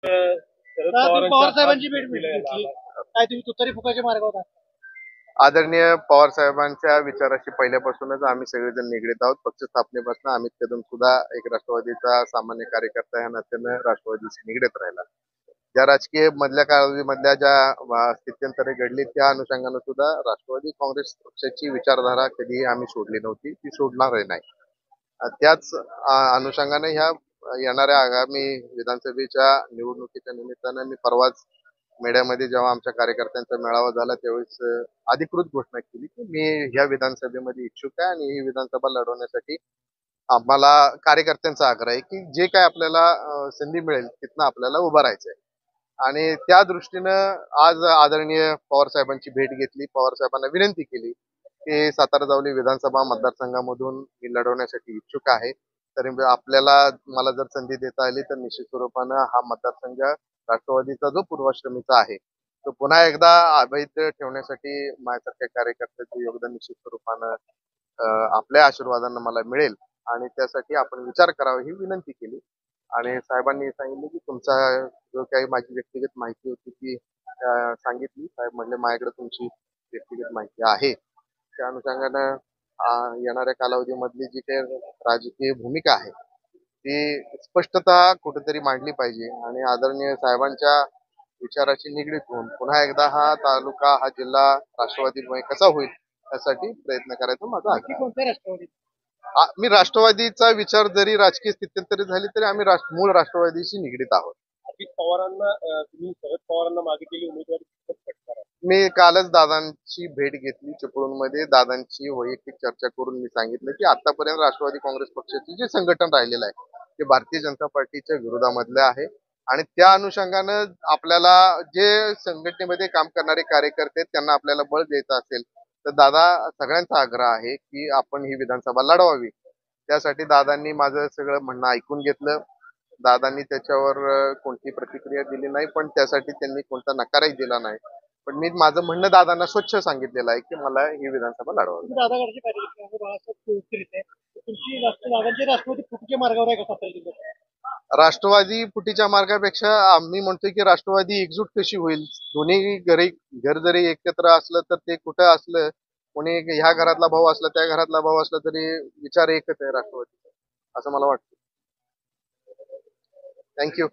शरद पवार साहेबांची भेट घेतली. काय तुम्ही तुतारी फुकाच्या मार्गावर आहात? आदरणीय पवार साहेबांच्या विचाराशी पहिल्यापासूनच आम्ही सगळेजण निगडीत आहोत. पक्ष स्थापनेपासून अमित कदम सुद्धा एक राष्ट्रवादीचा सामान्य कार्यकर्ता या नात्यानं राष्ट्रवादीशी निगडीत राहिला. ज्या राजकीय मधल्या काळामधल्या ज्या स्थित्यंतरे घडली त्या अनुषंगानं सुद्धा राष्ट्रवादी काँग्रेस पक्षाची विचारधारा कधीही आम्ही सोडली नव्हती, ती सोडणारही नाही. त्याच अनुषंगाने ह्या येणाऱ्या आगामी विधानसभेच्या निवडणुकीच्या निमित्तानं मी परवाच मीडियामध्ये जेव्हा आमच्या कार्यकर्त्यांचा मेळावा झाला त्यावेळेस अधिकृत घोषणा केली की मी ह्या विधानसभेमध्ये इच्छुक आहे आणि ही विधानसभा लढवण्यासाठी आम्हाला कार्यकर्त्यांचा आग्रह आहे की जे काय आपल्याला संधी मिळेल तिथनं आपल्याला उभं राहायचंय. आणि त्या दृष्टीनं आज आदरणीय पवार साहेबांची भेट घेतली. पवार साहेबांना विनंती केली की सातारा जावली विधानसभा मतदारसंघामधून मी लढवण्यासाठी इच्छुक आहे. तरी आपल्याला मला जर संधी देता आली तर निश्चित स्वरूपानं हा मतदारसंघ राष्ट्रवादीचा जो पूर्वाश्रमीचा आहे तो पुन्हा एकदा अभैध ठेवण्यासाठी माझ्यासारख्या कार्यकर्त्याचं योगदान निश्चित स्वरूपानं आपल्या आशीर्वादानं मला मिळेल आणि त्यासाठी आपण विचार करावा ही विनंती केली. आणि साहेबांनी सांगितलं की तुमचा जो काही माझी व्यक्तिगत माहिती होती ती सांगितली. साहेब म्हणले माझ्याकडे तुमची व्यक्तिगत माहिती आहे. त्या अनुषंगानं येणाऱ्या कालावधीमधली जी काही राजकीय भूमिका आहे ती स्पष्टता कुठेतरी मांडली पाहिजे आणि आदरणीय साहेबांच्या विचाराशी निगडीत होऊन पुन्हा एकदा हा तालुका हा जिल्हा राष्ट्रवादीमय कसा होईल यासाठी प्रयत्न करायचा माझा आग्रह आहे. कोणत्या राष्ट्रवादी? मी राष्ट्रवादीचा विचार जरी राजकीय स्थित्यंतरी झाली तरी आम्ही मूळ राष्ट्रवादीशी निगडीत आहोत. अजित पवारांना तुम्ही शरद पवारांना मागितलेली उमेदवारी पटकरा. मी कालच दादांची भेट घेतली चिपळूणमध्ये. दादांची वैयक्तिक चर्चा करून मी सांगितलं की आतापर्यंत राष्ट्रवादी काँग्रेस पक्षाचे जे संघटन राहिलेलं आहे ते भारतीय जनता पार्टीच्या विरोधामधलं आहे आणि त्या अनुषंगानं आपल्याला जे संघटनेमध्ये काम करणारे कार्यकर्ते त्यांना आपल्याला बळ द्यायचं असेल तर दादा सगळ्यांचा आग्रह आहे की आपण ही विधानसभा लढवावी. त्यासाठी दादांनी माझं सगळं म्हणणं ऐकून घेतलं. दादांनी त्याच्यावर कोणती प्रतिक्रिया दिली नाही पण त्यासाठी त्यांनी कोणता नकारही दिला नाही. पण मी माझं म्हणणं दादांना स्वच्छ सांगितलेलं आहे की मला ही विधानसभा लढवावी. दादाकडचे कार्यकर्ते आहे, बाळासाहेब चौधरी आहे. तुमची दादांची राष्ट्रवादी फुटीच्या मार्गावर आहे का सातारा जिल्ह्यात? राष्ट्रवादी फुटीच्या मार्गापेक्षा आम्ही म्हणतोय की राष्ट्रवादी एकजूट कशी होईल. दोन्ही घर जरी एकत्र असलं तर ते कुठं असलं कोणी ह्या घरातला भाऊ असला त्या घरातला भाऊ असला तरी विचार एकच आहे राष्ट्रवादीचा असं मला वाटतं. थँक्यू.